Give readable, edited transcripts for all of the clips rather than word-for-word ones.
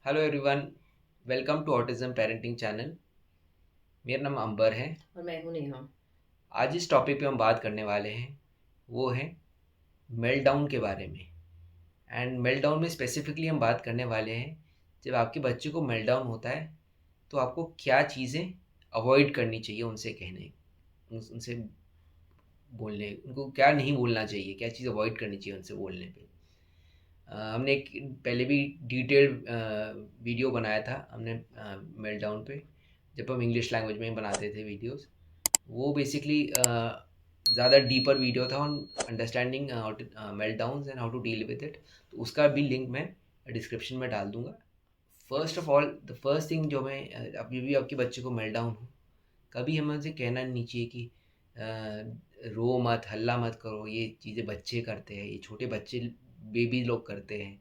Hello everyone, welcome to autism parenting channel. मेरा नाम अंबर है। और मैं हूँ नेहा। आज जिस टॉपिक पे हम बात करने वाले हैं वो है मेल्टडाउन के बारे में। एंड मेल्टडाउन में स्पेसिफिकली हम बात करने वाले हैं जब आपके बच्चे को मेल्टडाउन होता है तो आपको क्या चीज़ें अवॉइड करनी चाहिए उनसे कहने उनसे बोलने, उनको क्या नहीं बोलना चाहिए, क्या चीज़ अवॉइड करनी चाहिए उनसे बोलने पे। हमने एक पहले भी डिटेल्ड वीडियो बनाया था हमने मेल्टडाउन पे, जब हम इंग्लिश लैंग्वेज में बनाते थे वीडियोस। वो बेसिकली ज़्यादा डीपर वीडियो था on understanding meltdowns and how to deal with it. तो उसका भी लिंक मैं डिस्क्रिप्शन में डाल दूंगा। First of all, the first thing जो मैं अभी भी आपके बच्चे को मेल्टडाउन हो, कभी हमें उनसे कहना नहीं चाहिए कि रो मत, हल्ला मत करो, ये चीज़ें बच्चे करते हैं, ये छोटे बच्चे बेबी लोग करते हैं।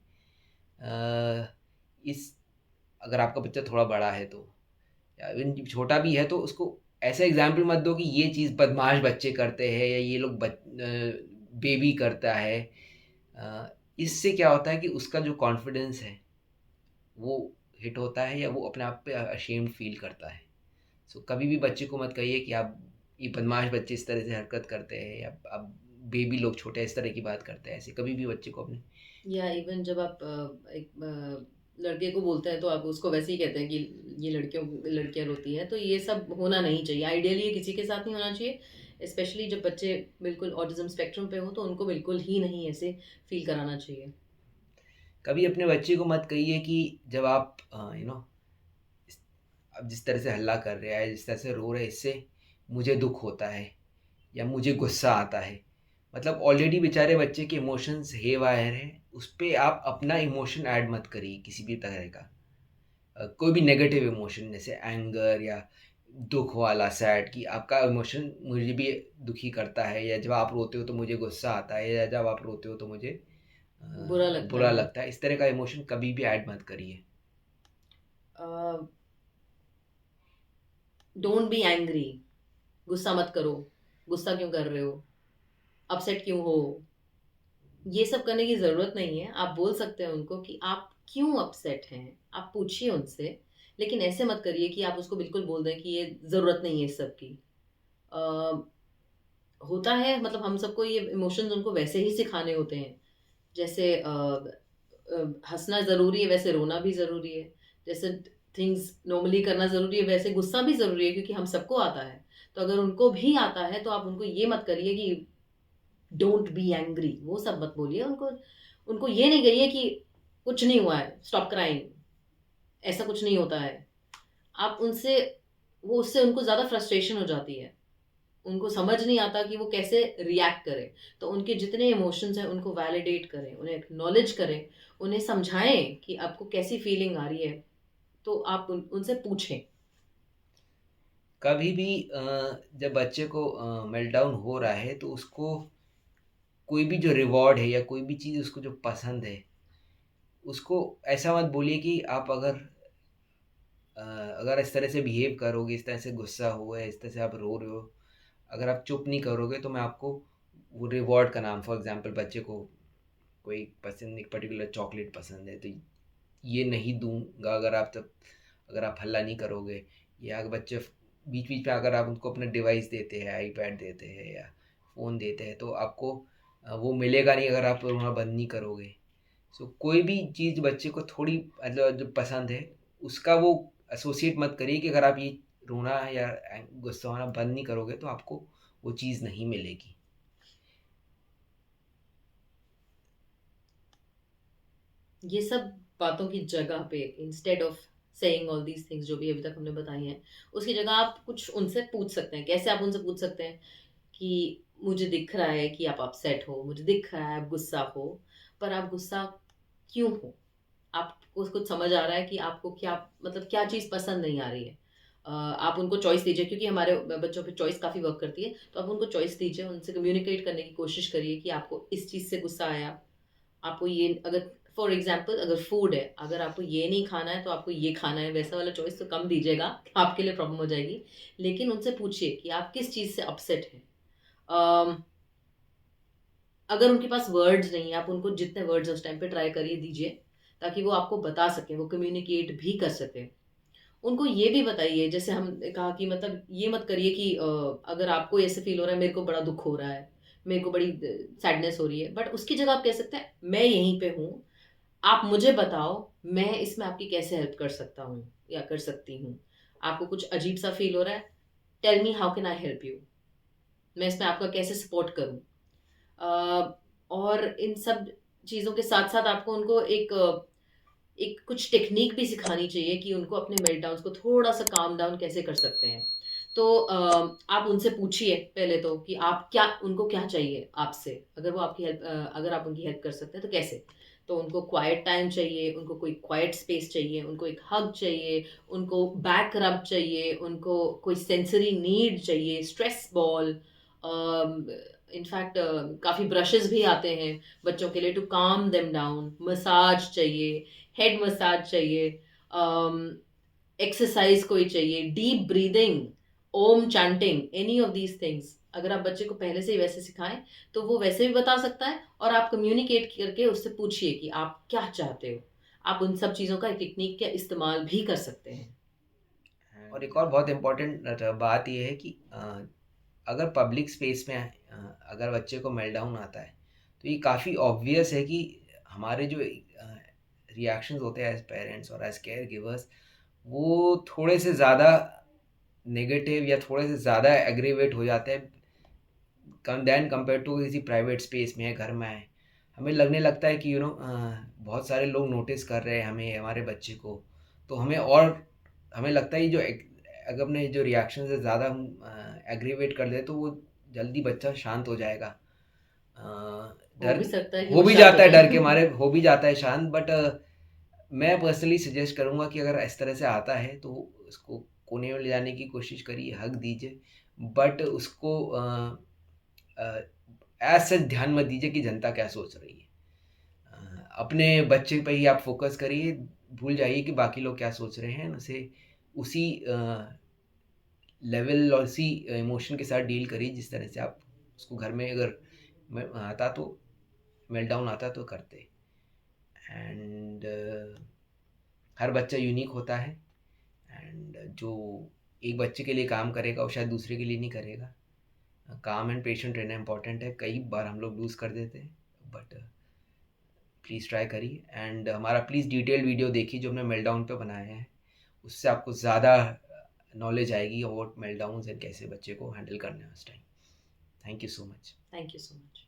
इस अगर आपका बच्चा थोड़ा बड़ा है तो, या इवन छोटा भी है तो उसको ऐसा एग्जाम्पल मत दो कि ये चीज़ बदमाश बच्चे करते हैं या ये लोग बेबी करता है। इससे क्या होता है कि उसका जो कॉन्फिडेंस है वो हिट होता है या वो अपने आप पे अशेम्ड फील करता है। सो कभी भी बच्चे को मत कहिए कि आप ये बदमाश बच्चे इस तरह से हरकत करते हैं या आप बेबी लोग छोटे इस तरह की बात करते हैं, ऐसे कभी भी बच्चे को अपने। या इवन जब आप एक लड़के को बोलते हैं तो आप उसको वैसे ही कहते हैं कि ये लड़कियां रोती हैं, तो ये सब होना नहीं चाहिए। आइडियली ये किसी के साथ नहीं होना चाहिए। स्पेशली जब बच्चे बिल्कुल ऑटिज्म स्पेक्ट्रम पे हो तो उनको बिल्कुल ही नहीं ऐसे फील कराना चाहिए। कभी अपने बच्चे को मत कहिए कि जब आप अब जिस तरह से हल्ला कर रहा है, जिस तरह से रो रहा है, इससे मुझे दुख होता है या मुझे गुस्सा आता है। मतलब ऑलरेडी बेचारे बच्चे के इमोशंस हे वायर हैं, उस पे आप अपना इमोशन ऐड मत करिए किसी भी तरह का। कोई भी नेगेटिव इमोशन जैसे एंगर या दुख वाला सैड, कि आपका इमोशन मुझे भी दुखी करता है, या जब आप रोते हो तो मुझे गुस्सा आता है, या जब आप रोते हो तो मुझे बुरा लगता बुरा है। लगता है, इस तरह का इमोशन कभी भी ऐड मत करिए। Don't be angry. गुस्सा मत करो। गुस्सा क्यों कर रहे हो? अपसेट क्यों हो? ये सब करने की ज़रूरत नहीं है। आप बोल सकते हैं उनको कि आप क्यों अपसेट हैं, आप पूछिए उनसे। लेकिन ऐसे मत करिए कि आप उसको बिल्कुल बोल दें कि ये ज़रूरत नहीं है इस सब की। अ, होता है, मतलब हम सबको ये इमोशंस उनको वैसे ही सिखाने होते हैं। जैसे हँसना ज़रूरी है, वैसे रोना भी ज़रूरी है। जैसे थिंग्स नॉर्मली करना ज़रूरी है, वैसे गुस्सा भी ज़रूरी है, क्योंकि हम सबको आता है। तो अगर उनको भी आता है तो आप उनको ये मत करिए कि डोंट बी एंग्री, वो सब मत बोलिए उनको। उनको ये नहीं कहिए कि कुछ नहीं हुआ है, स्टॉप क्राइंग, ऐसा कुछ नहीं होता है। आप उनसे, वो उससे उनको ज़्यादा फ्रस्ट्रेशन हो जाती है। उनको समझ नहीं आता कि वो कैसे रिएक्ट करें। तो उनके जितने इमोशंस हैं उनको वैलिडेट करें, उन्हें एक्नॉलेज करें, उन्हें समझाएं कि आपको कैसी फीलिंग आ रही है। तो आप उनसे पूछें। कभी भी जब बच्चे को मेल्टडाउन हो रहा है तो उसको कोई भी जो रिवॉर्ड है या कोई भी चीज़ उसको जो पसंद है, उसको ऐसा मत बोलिए कि आप अगर इस तरह से बिहेव करोगे, इस तरह से गुस्सा हुआ है, इस तरह से आप रो रहे हो, अगर आप चुप नहीं करोगे तो मैं आपको वो रिवॉर्ड का नाम, फॉर एग्जांपल बच्चे को कोई पसंद, एक पर्टिकुलर चॉकलेट पसंद है तो ये नहीं दूंगा अगर आप तब, अगर आप हल्ला नहीं करोगे। या अगर बच्चे बीच बीच में अगर आप उनको अपना डिवाइस देते हैं, आईपैड देते हैं या फ़ोन देते हैं, तो आपको वो मिलेगा नहीं अगर आप रोना बंद नहीं करोगे। सो कोई भी चीज़ बच्चे को थोड़ी मतलब जो पसंद है उसका वो एसोसिएट मत करिए कि अगर आप ये रोना या गुस्सा होना बंद नहीं करोगे तो आपको वो चीज़ नहीं मिलेगी। ये सब बातों की जगह पे, instead of saying all these things जो भी अभी तक हमने बताई हैं, उसकी जगह आप कुछ उनसे पूछ सकते हैं। कैसे आप उनसे पूछ सकते हैं कि मुझे दिख रहा है कि आप अपसेट हो, मुझे दिख रहा है आप गुस्सा हो, पर आप गुस्सा क्यों हो? आपको कुछ समझ आ रहा है कि आपको क्या, मतलब क्या चीज़ पसंद नहीं आ रही है? आप उनको चॉइस दीजिए, क्योंकि हमारे बच्चों पे चॉइस काफ़ी वर्क करती है। तो आप उनको चॉइस दीजिए, उनसे कम्युनिकेट करने की कोशिश करिए कि आपको इस चीज़ से गुस्सा आया। आपको ये, अगर फॉर एग्जांपल अगर फूड है, अगर आपको ये नहीं खाना है तो आपको ये खाना है, वैसा वाला चॉइस तो कम दीजिएगा, आपके लिए प्रॉब्लम हो जाएगी। लेकिन उनसे पूछिए कि आप किस चीज़ से अपसेट हैं। अम, अगर उनके पास वर्ड्स नहीं है, आप उनको जितने वर्ड्स उस टाइम पे ट्राई करिए, दीजिए। ताकि वो आपको बता सकें, वो कम्युनिकेट भी कर सकें। उनको ये भी बताइए, जैसे हमने कहा कि मतलब ये मत करिए कि अगर आपको ऐसे फ़ील हो रहा है मेरे को बड़ा दुःख हो रहा है, मेरे को बड़ी सैडनेस हो रही है, बट उसकी जगह आप कह सकते हैं मैं यहीं पे हूँ, आप मुझे बताओ मैं इसमें आपकी कैसे हेल्प कर सकता हूँ या कर सकती हूँ। आपको कुछ अजीब-सा फ़ील हो रहा है, tell me how can I help you? मैं इसमें आपका कैसे सपोर्ट करूँ? और इन सब चीज़ों के साथ-साथ आपको उनको एक कुछ टेक्नीक भी सिखानी चाहिए कि उनको अपने मेल्टडाउन्स को थोड़ा-सा काम डाउन कैसे कर सकते हैं। तो आप उनसे पूछिए पहले तो कि आप क्या उनको क्या चाहिए आपसे? अगर वो आपकी हेल्प अगर आप उनकी हेल्प कर सकते हैं तो कैसे? तो उनको क्वाइट टाइम चाहिए, उनको कोई क्वाइट स्पेस चाहिए, उनको एक हग चाहिए, उनको बैक रब चाहिए, उनको कोई सेंसरी नीड चाहिए, स्ट्रेस बॉल इनफैक्ट काफ़ी ब्रशेज़ भी आते हैं बच्चों के लिए to calm them down, massage चाहिए, हेड मसाज चाहिए, एक्सरसाइज कोई चाहिए, deep breathing, Om chanting, any of these things. अगर आप बच्चे को पहले से ही वैसे सिखाएं तो वो वैसे भी बता सकता है, और आप कम्युनिकेट करके उससे पूछिए कि आप क्या चाहते हो। आप उन सब चीज़ों का टेक्निक का इस्तेमाल भी कर सकते हैं। और एक और बहुत इम्पोर्टेंट बात ये है कि अगर पब्लिक स्पेस में अगर बच्चे को मेल्टडाउन आता है तो ये काफ़ी ऑब्वियस है कि हमारे जो रिएक्शंस होते हैं एज पेरेंट्स और एज केयर गिवर्स वो थोड़े से ज़्यादा नेगेटिव या थोड़े से ज़्यादा एग्रीवेट हो जाते हैं कम देन कंपेयर टू किसी प्राइवेट स्पेस में है, घर में है। हमें लगने लगता है कि बहुत सारे लोग नोटिस कर रहे हैं हमें, हमारे बच्चे को। तो हमें लगता है अगर अपने जो रिएक्शन से ज़्यादा हम एग्रीवेट कर दे तो वो जल्दी बच्चा शांत हो जाएगा। हो डर भी सकता है कि हो वो भी शांत हो जाता है, डर के जाए। मारे हो भी जाता है शांत, बट मैं पर्सनली सजेस्ट करूँगा कि अगर इस तरह से आता है तो उसको कोने में ले जाने की कोशिश करिए, हग दीजिए, बट उसको एज सच ध्यान मत दीजिए कि जनता क्या सोच रही है। अपने बच्चे पे ही आप फोकस करिए, भूल जाइए कि बाकी लोग क्या सोच रहे हैं, उसे उसी लेवल और उसी इमोशन के साथ डील करिए जिस तरह से आप उसको घर में अगर आता तो मेल्टडाउन आता तो करते। एंड हर बच्चा यूनिक होता है, एंड जो एक बच्चे के लिए काम करेगा वो शायद दूसरे के लिए नहीं करेगा। काम एंड पेशेंट रहना इंपॉर्टेंट है, कई बार हम लोग लूज़ कर देते हैं, बट प्लीज़ ट्राई करिए। एंड हमारा प्लीज़ डिटेल्ड वीडियो देखिए जो हमने मेल्टडाउन पे बनाया है, उससे आपको ज़्यादा नॉलेज आएगी अबाउट मेल्टडाउन्स एंड कैसे बच्चे को हैंडल करना है उस time. Thank you so much. Thank you so much.